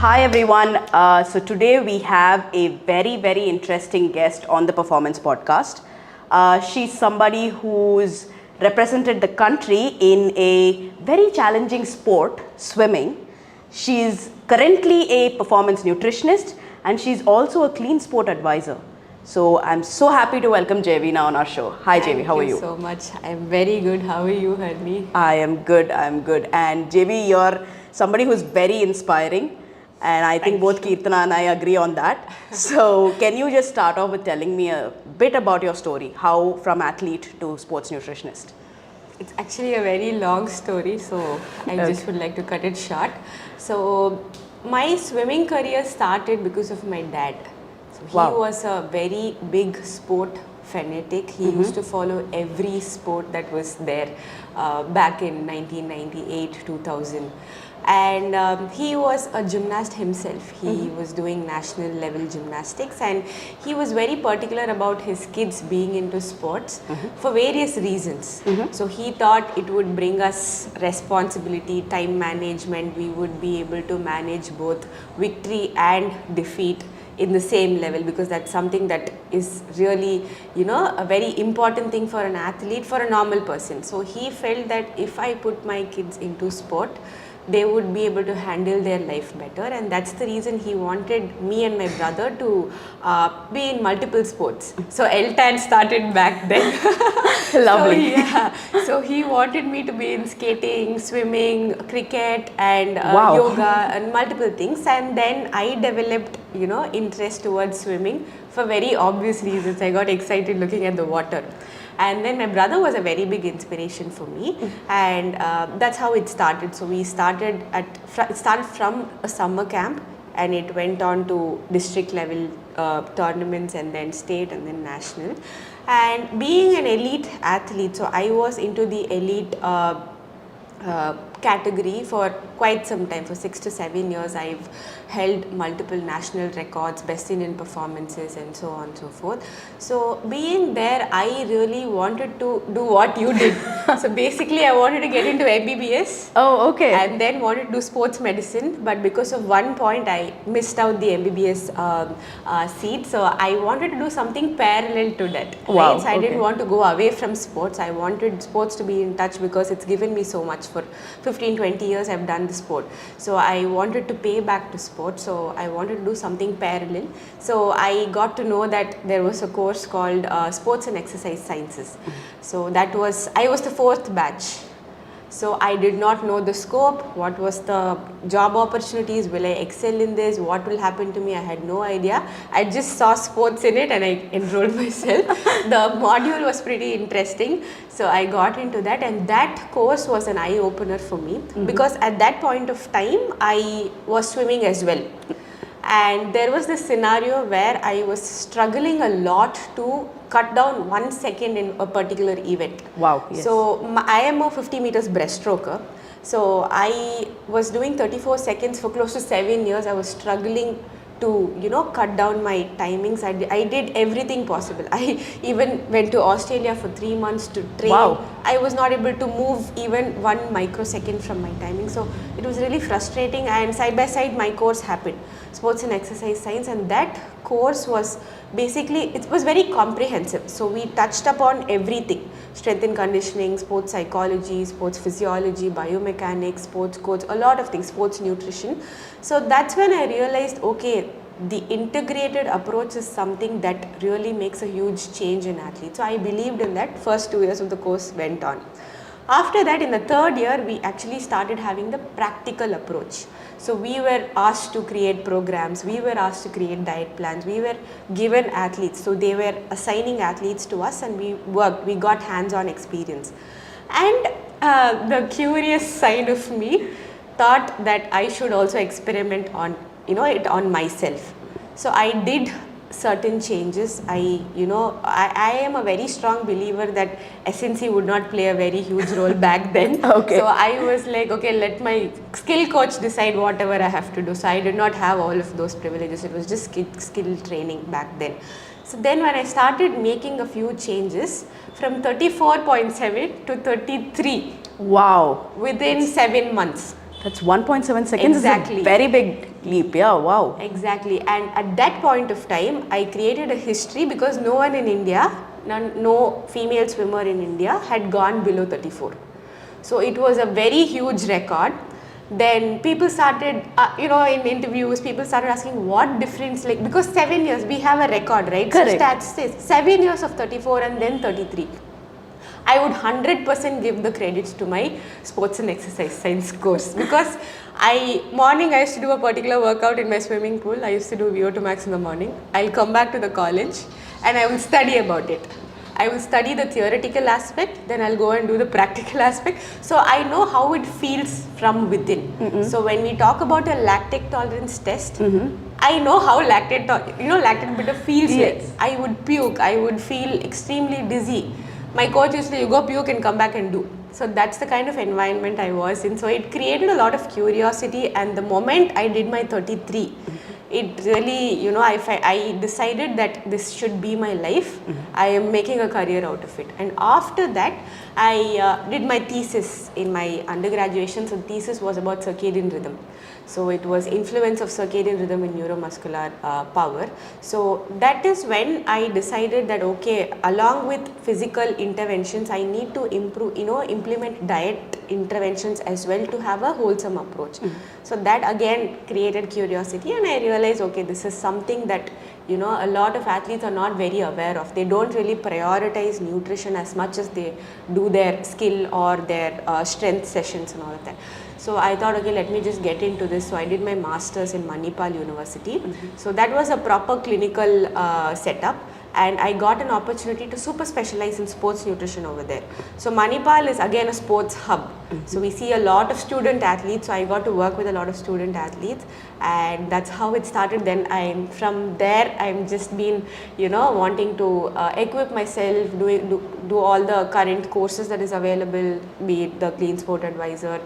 Hi everyone. So today we have a very interesting guest on the Performance Podcast. She's somebody who's represented the country in a very challenging sport, swimming. She's currently a performance nutritionist and she's also a clean sport advisor. So I'm so happy to welcome Jayaveena on our show. Hi Jayavi, how are you? Thank you so much. I'm very good. How are you, Harini? I am good. And Jayavi, you're somebody who's very inspiring. And I think both Kirtana and I agree on that. So can you just start off with telling me a bit about your story, how from athlete to sports nutritionist? It's actually a very long story, so I just would like to cut it short. So my swimming career started because of my dad. So he was a very big sport fanatic. He used to follow every sport that was there back in 1998, 2000. And he was a gymnast himself. He was doing national level gymnastics, and he was very particular about his kids being into sports for various reasons. So he thought it would bring us responsibility, time management. We would be able to manage both victory and defeat in the same level, because that's something that is really, a very important thing for an athlete, for a normal person. So he felt that if I put my kids into sport, they would be able to handle their life better, and that's the reason he wanted me and my brother to be in multiple sports. So LTAN started back then. Lovely. So he wanted me to be in skating, swimming, cricket, and yoga, and multiple things. And then I developed, interest towards swimming for very obvious reasons. I got excited looking at the water. And then my brother was a very big inspiration for me, and that's how it started. So we started from a summer camp, and it went on to district level tournaments, and then state, and then national. And being an elite athlete, so I was into the elite category for quite some time. For 6 to 7 years, I've held multiple national records, best Indian performances, and so on and so forth. So being there, I really wanted to do what you did. So basically, I wanted to get into MBBS. Oh, okay. And then wanted to do sports medicine, but because of one point, I missed out the MBBS seat. So I wanted to do something parallel to that. Wow, right? So I didn't want to go away from sports. I wanted sports to be in touch because it's given me so much. For 15-20 years I've done the sport, so I wanted to pay back to sport. So I wanted to do something parallel. So I got to know that there was a course called Sports and Exercise Sciences. So I was the 4th batch. So I did not know the scope, what was the job opportunities, will I excel in this, what will happen to me, I had no idea. I just saw sports in it and I enrolled myself. The module was pretty interesting, so I got into that, and that course was an eye-opener for me, because at that point of time I was swimming as well. And there was this scenario where I was struggling a lot to cut down 1 second in a particular event. Wow. Yes. So I am a 50 meters breaststroker. So I was doing 34 seconds for close to 7 years. I was struggling to cut down my timings. I did everything possible. I even went to Australia for 3 months to train. Wow. I was not able to move even 1 microsecond from my timing. So it was really frustrating, and side by side my course happened, Sports and Exercise Science, and that course was basically, it was very comprehensive. So we touched upon everything: strength and conditioning, sports psychology, sports physiology, biomechanics, sports coach, a lot of things, sports nutrition. So that's when I realized, okay, the integrated approach is something that really makes a huge change in athletes. So I believed in that. First 2 years of the course went on. After that, in the 3rd year, we actually started having the practical approach. So we were asked to create programs, we were asked to create diet plans, we were given athletes. So they were assigning athletes to us, and we worked, we got hands-on experience. And the curious side of me thought that I should also experiment on, it on myself. So I did certain changes. I am a very strong believer that SNC would not play a very huge role back then. Okay. So I was like, okay, let my skill coach decide whatever I have to do. So I did not have all of those privileges. It was just skill training back then. So then when I started making a few changes from 34.7 to 33. Wow. Within 7 months. That's 1.7 seconds. Exactly. Is a very big Leap, yeah, wow. Exactly. And at that point of time, I created a history because no one in India, no female swimmer in India had gone below 34. So it was a very huge record. Then people started, in interviews, people started asking what difference, like, because 7 years, we have a record, right? Correct. So stats says 7 years of 34 and then 33. I would 100% give the credits to my sports and exercise science course because morning I used to do a particular workout in my swimming pool. I used to do VO2 max in the morning. I'll come back to the college and I will study about it. I will study the theoretical aspect, then I'll go and do the practical aspect. So I know how it feels from within. So when we talk about a lactate tolerance test, I know how lactate bitter feels like. I would puke, I would feel extremely dizzy. My coach used to say, you go puke and come back and do. So that's the kind of environment I was in. So it created a lot of curiosity, and the moment I did my 33, it really, I decided that this should be my life. I am making a career out of it. And after that, I did my thesis in my undergraduation. So the thesis was about circadian rhythm. So it was influence of circadian rhythm in neuromuscular power. So that is when I decided that, okay, along with physical interventions, I need to implement diet interventions as well to have a wholesome approach. So that again created curiosity, and I realized, okay, this is something that a lot of athletes are not very aware of. They don't really prioritize nutrition as much as they do their skill or their strength sessions and all of that. So I thought, okay, let me just get into this. So I did my master's in Manipal University. So that was a proper clinical setup, and I got an opportunity to super specialize in sports nutrition over there. So Manipal is again a sports hub. So we see a lot of student athletes. So I got to work with a lot of student athletes, and that's how it started. Then from there I'm just been wanting to equip myself, do all the current courses that is available, be it the Clean Sport Advisor,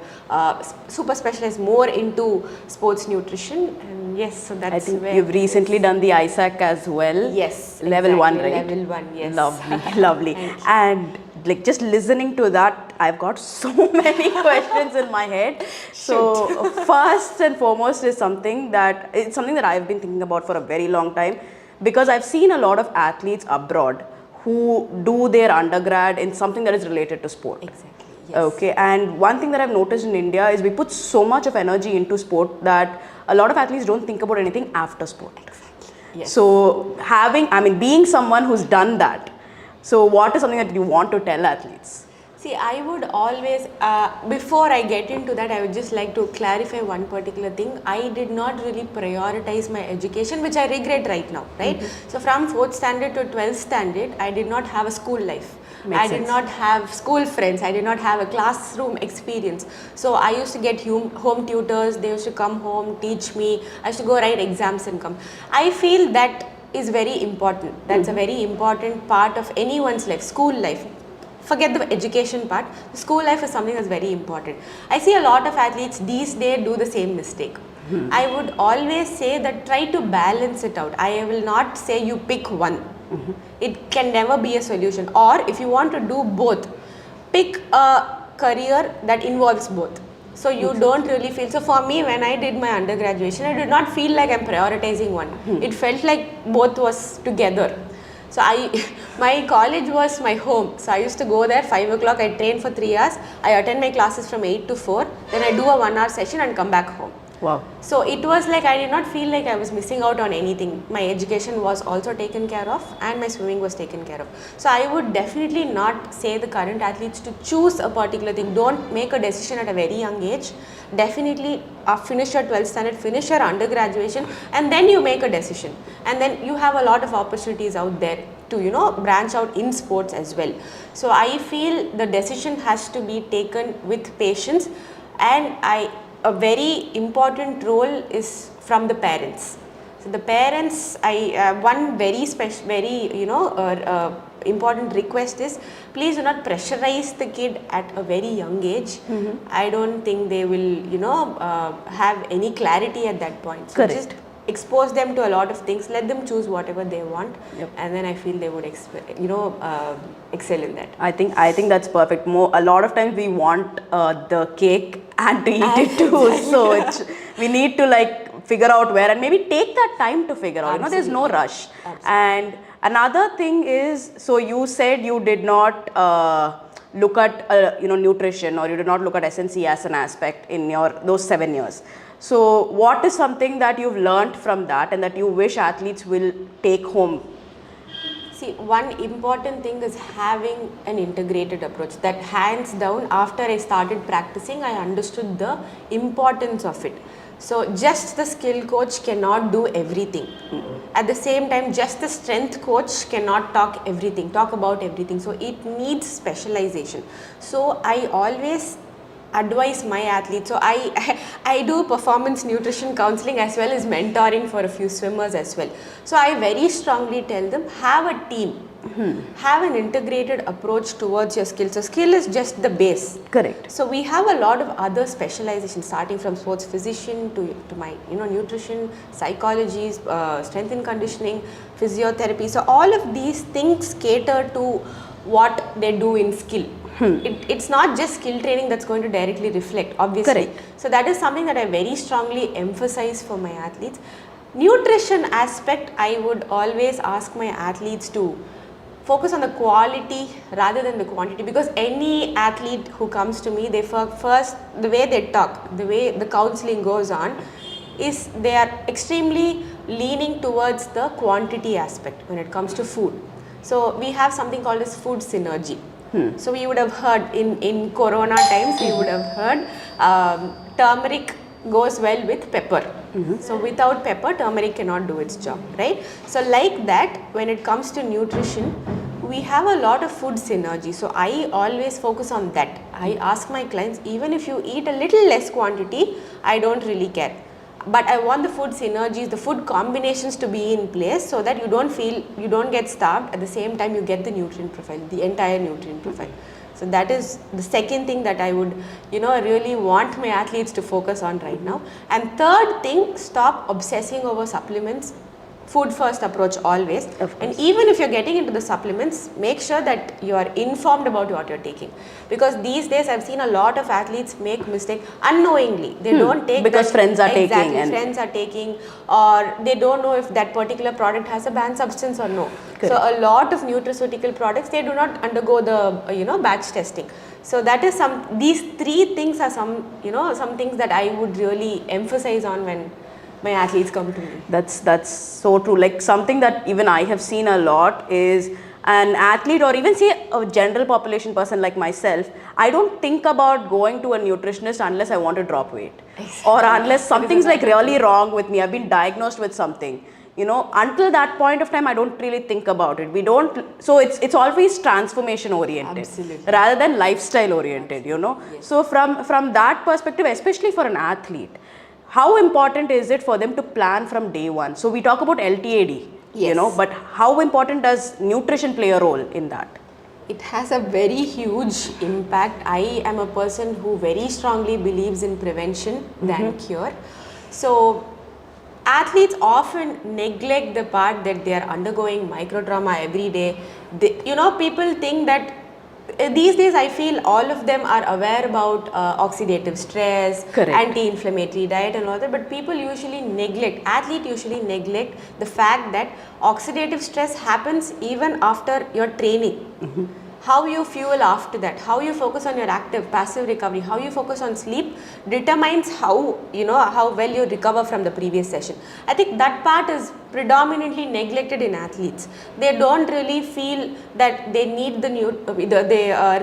super specialize more into sports nutrition. And yes, so that's I think where you've recently done the ISAC as well. Yes, Level 1, right? Level 1, yes. Lovely, lovely. And like just listening to that, I've got so many questions in my head. So first and foremost is something that I've been thinking about for a very long time, because I've seen a lot of athletes abroad who do their undergrad in something that is related to sport. Exactly. Yes. Okay, and one thing that I've noticed in India is we put so much of energy into sport that a lot of athletes don't think about anything after sport. Yes. So being someone who's done that, so what is something that you want to tell athletes? See, I would always, before I get into that, I would just like to clarify one particular thing. I did not really prioritize my education, which I regret right now, right? So from 4th standard to 12th standard, I did not have a school life. I did not have school friends. I did not have a classroom experience. So I used to get home tutors. They used to come home, teach me. I used to go write exams and come. I feel that is very important. That's a very important part of anyone's life, school life. Forget the education part. The school life is something that's very important. I see a lot of athletes these days do the same mistake. I would always say that try to balance it out. I will not say you pick one. It can never be a solution. Or if you want to do both, pick a career that involves both. So you don't really feel. So for me, when I did my undergraduation, I did not feel like I'm prioritizing one. It felt like both was together. So my college was my home. So I used to go there 5 o'clock. I train for 3 hours. I attend my classes from 8 to 4. Then I do a 1 hour session and come back home. Wow. So it was like I did not feel like I was missing out on anything. My education was also taken care of and my swimming was taken care of. So I would definitely not say the current athletes to choose a particular thing. Don't make a decision at a very young age. Definitely finish your 12th standard, finish your undergraduation, and then you make a decision. And then you have a lot of opportunities out there to branch out in sports as well. So I feel the decision has to be taken with patience, and a very important role is from the parents. So the parents, one very special, important request is, please do not pressurize the kid at a very young age. I don't think they will, have any clarity at that point. So Correct. just expose them to a lot of things, let them choose whatever they want, and then I feel they would excel in that. I think that's perfect. A lot of times we want the cake and to eat it too. So we need to figure out where, and maybe take that time to figure out. There's no rush. And another thing is, so you said you did not look at nutrition, or you did not look at SNC as an aspect in those 7 years. So what is something that you've learned from that and that you wish athletes will take home? See, one important thing is having an integrated approach. That hands down, after I started practicing, I understood the importance of it. So just the skill coach cannot do everything. At the same time, just the strength coach cannot talk about everything. So it needs specialization. So I always advise my athletes. So I do performance nutrition counseling as well as mentoring for a few swimmers as well. So I very strongly tell them, have a team. Have an integrated approach towards your skill. So skill is just the base. Correct. So we have a lot of other specializations, starting from sports physician to my nutrition, psychology, strength and conditioning, physiotherapy. So all of these things cater to what they do in skill. It's not just skill training that's going to directly reflect, obviously. Correct. So that is something that I very strongly emphasize for my athletes. Nutrition aspect, I would always ask my athletes to focus on the quality rather than the quantity, because any athlete who comes to me, they first, the way they talk, the way the counseling goes on, is they are extremely leaning towards the quantity aspect when it comes to food. So we have something called as food synergy. So we would have heard in corona times, we would have heard turmeric goes well with pepper. So without pepper, turmeric cannot do its job, right? So like that, when it comes to nutrition, we have a lot of food synergy. So I always focus on that. I ask my clients, even if you eat a little less quantity, I don't really care. But I want the food synergies, the food combinations to be in place, so that you don't get starved. At the same time, you get the nutrient profile, the entire nutrient profile. So that is the second thing that I would, really want my athletes to focus on right now. And third thing, stop obsessing over supplements. Food first approach always. And even if you're getting into the supplements, make sure that you are informed about what you're taking. Because these days I've seen a lot of athletes make mistake unknowingly. They don't take because friends are taking. Exactly, friends are taking, or they don't know if that particular product has a banned substance or no. Correct. So a lot of nutraceutical products, they do not undergo the batch testing. So that is these three things are some things that I would really emphasize on when my athletes come to me. That's so true. Like, something that even I have seen a lot is an athlete, or even say a general population person like myself, I don't think about going to a nutritionist unless I want to drop weight. Exactly. Or unless something's like really wrong with me. I've been diagnosed with something. Until that point of time, I don't really think about it. So it's always transformation oriented. Absolutely. Rather than lifestyle oriented, Yes. So from that perspective, especially for an athlete, how important is it for them to plan from day one? So we talk about LTAD, yes. But how important does nutrition play a role in that? It has a very huge impact. I am a person who very strongly believes in prevention than cure. So athletes often neglect the part that they are undergoing micro-trauma every day. People think that these days I feel all of them are aware about oxidative stress, correct, anti-inflammatory diet and all that, but people usually athletes usually neglect the fact that oxidative stress happens even after your training. How you fuel after that, how you focus on your active, passive recovery, how you focus on sleep determines how well you recover from the previous session. I think that part is predominantly neglected in athletes. They don't really feel that they need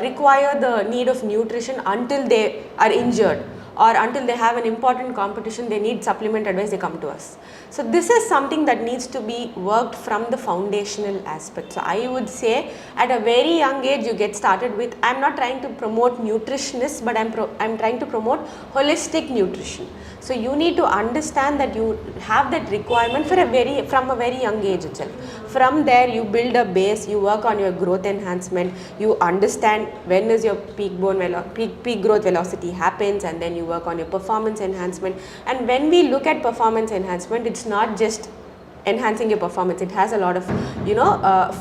require the need of nutrition until they are injured, or until they have an important competition, they need supplement advice, they come to us. So this is something that needs to be worked from the foundational aspect. So I would say at a very young age you get started with, I'm not trying to promote nutritionists, but I'm trying to promote holistic nutrition. So you need to understand that you have that requirement from a very young age itself. From there you build a base, you work on your growth enhancement, you understand when is your peak growth velocity happens, and then you work on your performance enhancement. And when we look at performance enhancement, it's not just enhancing your performance, it has a lot of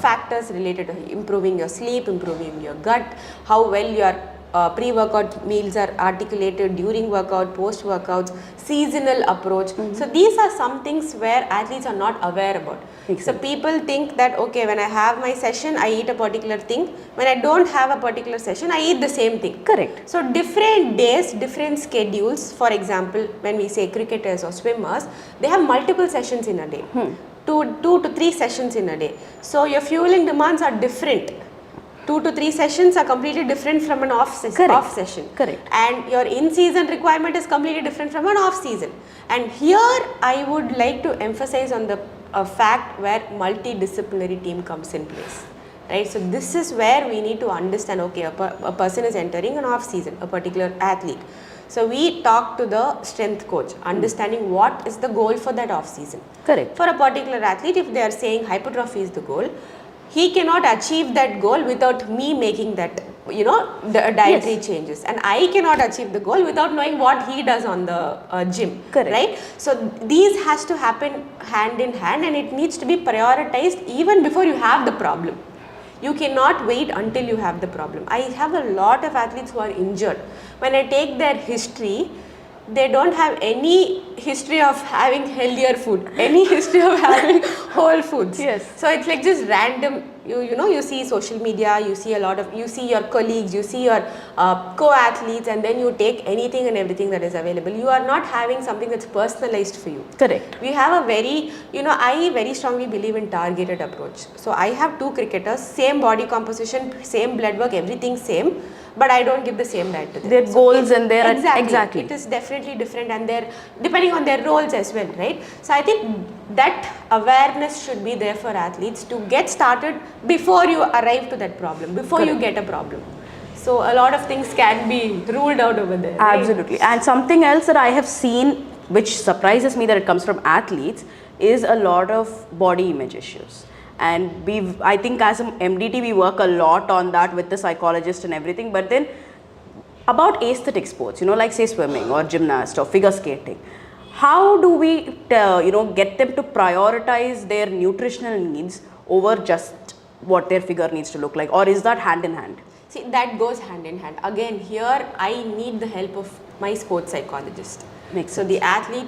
factors related to improving your sleep, improving your gut, how well you are pre-workout meals are articulated during workout, post-workouts, seasonal approach. So these are some things where athletes are not aware about. So people think that, okay, when I have my session, I eat a particular thing. When I don't have a particular session, I eat the same thing. Correct. So different days, different schedules. For example, when we say cricketers or swimmers, they have multiple sessions in a day. Two to three sessions in a day. So your fueling demands are different. 2 to 3 sessions are completely different from an off session. Correct. And your in-season requirement is completely different from an off-season. And here I would like to emphasize on the fact where multidisciplinary team comes in place. Right? So this is where we need to understand, okay, a person is entering an off-season, a particular athlete. So we talk to the strength coach, understanding what is the goal for that off-season. Correct. For a particular athlete, if they are saying hypertrophy is the goal, he cannot achieve that goal without me making that, the dietary changes. And I cannot achieve the goal without knowing what he does on the gym. Correct. Right? So these has to happen hand in hand, and it needs to be prioritized even before you have the problem. You cannot wait until you have the problem. I have a lot of athletes who are injured. When I take their history, they don't have any history of having healthier food, any history of having whole foods. Yes. So it's like just random, you see social media, you see you see your colleagues, you see your co-athletes, and then you take anything and everything that is available. You are not having something that's personalized for you. Correct. We have a very, I very strongly believe in targeted approach. So I have 2 cricketers, same body composition, same blood work, everything same, but I don't give the same diet to them. Their goals and their exactly. It is definitely different, and they're depending on their roles as well, right? So I think that awareness should be there for athletes to get started before you arrive to that problem, before you get a problem. So a lot of things can be ruled out over there. Absolutely. Right? And something else that I have seen, which surprises me that it comes from athletes, is a lot of body image issues. And I think as an MDT, we work a lot on that with the psychologist and everything. But then about aesthetic sports, like say swimming or gymnast or figure skating, how do we, get them to prioritize their nutritional needs over just what their figure needs to look like? Or is that hand in hand? See, that goes hand in hand. Again, here I need the help of my sports psychologist. Makes so sense. The athlete,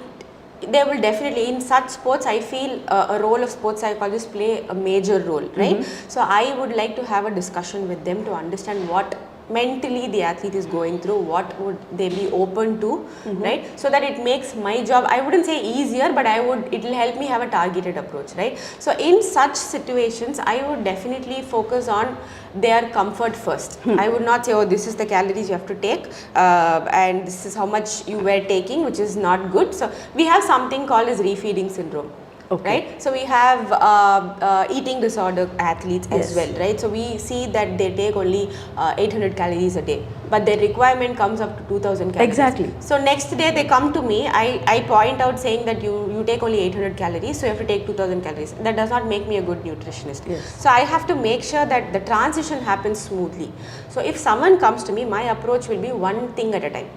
they will definitely, in such sports, I feel a role of sports psychologists play a major role, right? So I would like to have a discussion with them to understand what mentally the athlete is going through, what would they be open to, right? So that it makes my job, I wouldn't say easier, but it will help me have a targeted approach, right? So in such situations, I would definitely focus on their comfort first. I would not say, oh, this is the calories you have to take and this is how much you were taking, which is not good. So we have something called as refeeding syndrome. Okay. Right? So we have eating disorder athletes as well, right? So we see that they take only 800 calories a day, but their requirement comes up to 2000 calories. Exactly. So next day they come to me, I point out saying that you take only 800 calories, so you have to take 2000 calories. That does not make me a good nutritionist. Yes. So I have to make sure that the transition happens smoothly. So if someone comes to me, my approach will be one thing at a time.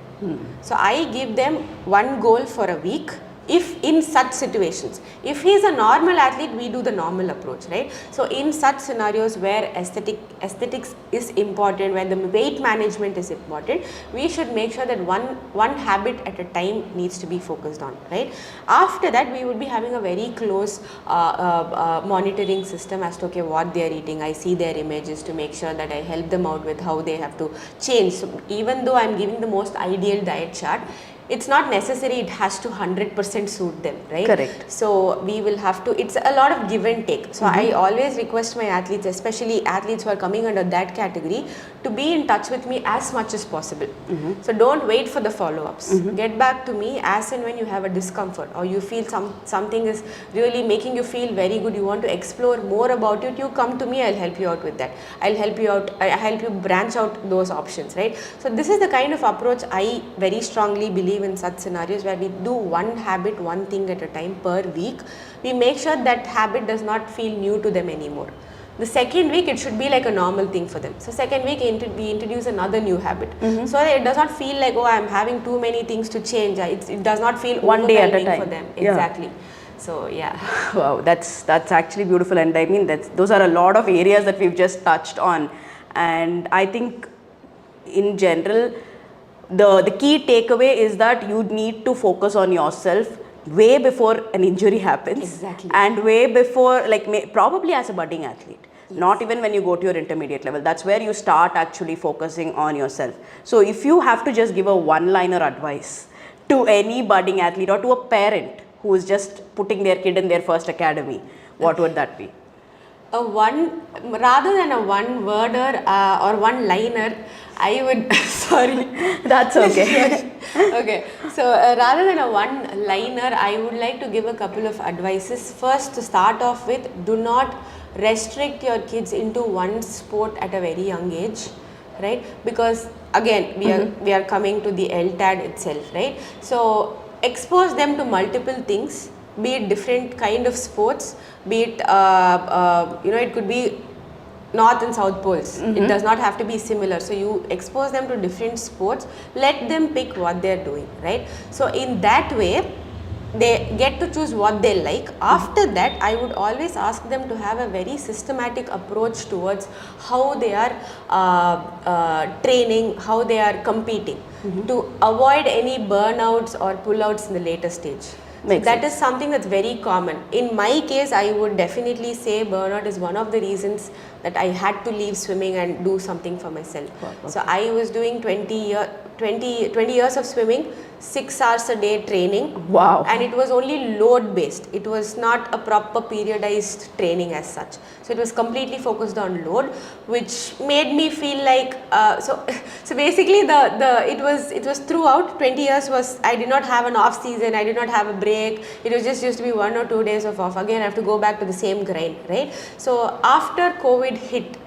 So I give them one goal for a week. If in such situations, if he is a normal athlete, we do the normal approach, right? So in such scenarios where aesthetics is important, where the weight management is important, we should make sure that one habit at a time needs to be focused on, right? After that, we would be having a very close monitoring system as to, okay, what they are eating. I see their images to make sure that I help them out with how they have to change. So even though I am giving the most ideal diet chart, it's not necessary it has to 100% suit them, right? Correct. So we will have to, it's a lot of give and take. So I always request my athletes, especially athletes who are coming under that category, to be in touch with me as much as possible. So don't wait for the follow-ups. Get back to me as and when you have a discomfort or you feel something is really making you feel very good, you want to explore more about it, you come to me, I'll help you out with that. I'll help you branch out those options, right? So this is the kind of approach I very strongly believe in such scenarios where we do one habit, one thing at a time per week. We make sure that habit does not feel new to them anymore. The second week, it should be like a normal thing for them. So second week, we introduce another new habit. So it does not feel like, oh, I'm having too many things to change. It does not feel one day at a time for them. Exactly. So yeah. Wow, that's actually beautiful, and I mean those are a lot of areas that we've just touched on, and I think in general, the key takeaway is that you need to focus on yourself way before an injury happens. Exactly. And way before, like probably as a budding athlete. Yes. Not even when you go to your intermediate level. That's where you start actually focusing on yourself. So if you have to just give a one-liner advice to any budding athlete or to a parent who is just putting their kid in their first academy, what would that be? Rather than a one-worder or one-liner, I would, sorry. That's okay. Okay, so rather than a one-liner, I would like to give a couple of advices. First, to start off with, do not restrict your kids into one sport at a very young age, right? Because again, we are coming to the LTAD itself, right? So expose them to multiple things, be it different kind of sports, be it it could be north and south poles. It does not have to be similar. So you expose them to different sports, let them pick what they're doing, right? So in that way, they get to choose what they like. After that, I would always ask them to have a very systematic approach towards how they are training, how they are competing, to avoid any burnouts or pullouts in the later stage. That is something that's very common. In my case, I would definitely say burnout is one of the reasons that I had to leave swimming and do something for myself. Okay. So I was doing 20 years of swimming, 6 hours a day training. Wow. And it was only load based. It was not a proper periodized training as such. So it was completely focused on load, which made me feel like so basically it was throughout 20 years was I did not have an off season, I did not have a break. It was just used to be 1 or 2 days of off. Again, I have to go back to the same grind, right? So after COVID hit,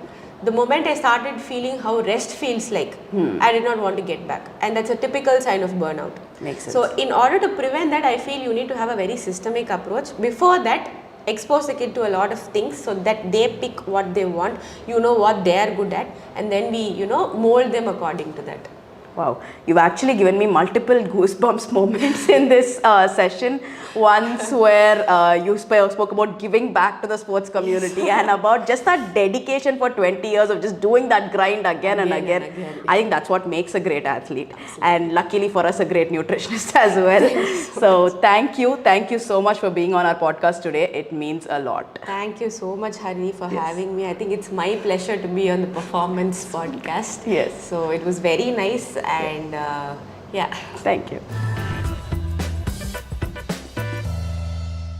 the moment I started feeling how rest feels like, I did not want to get back. And that's a typical sign of burnout. Makes sense. So in order to prevent that, I feel you need to have a very systemic approach. Before that, expose the kid to a lot of things so that they pick what they want, you know what they are good at, and then we, mold them according to that. Wow, you've actually given me multiple goosebumps moments in this session. Once where you spoke about giving back to the sports community and about just that dedication for 20 years of just doing that grind again and again. I think that's what makes a great athlete. Absolutely. And luckily for us, a great nutritionist as well. So thank you so much for being on our podcast today. It means a lot. Thank you so much, Harini, for having me. I think it's my pleasure to be on the Performance podcast. Yes. So it was very nice and yeah. Thank you.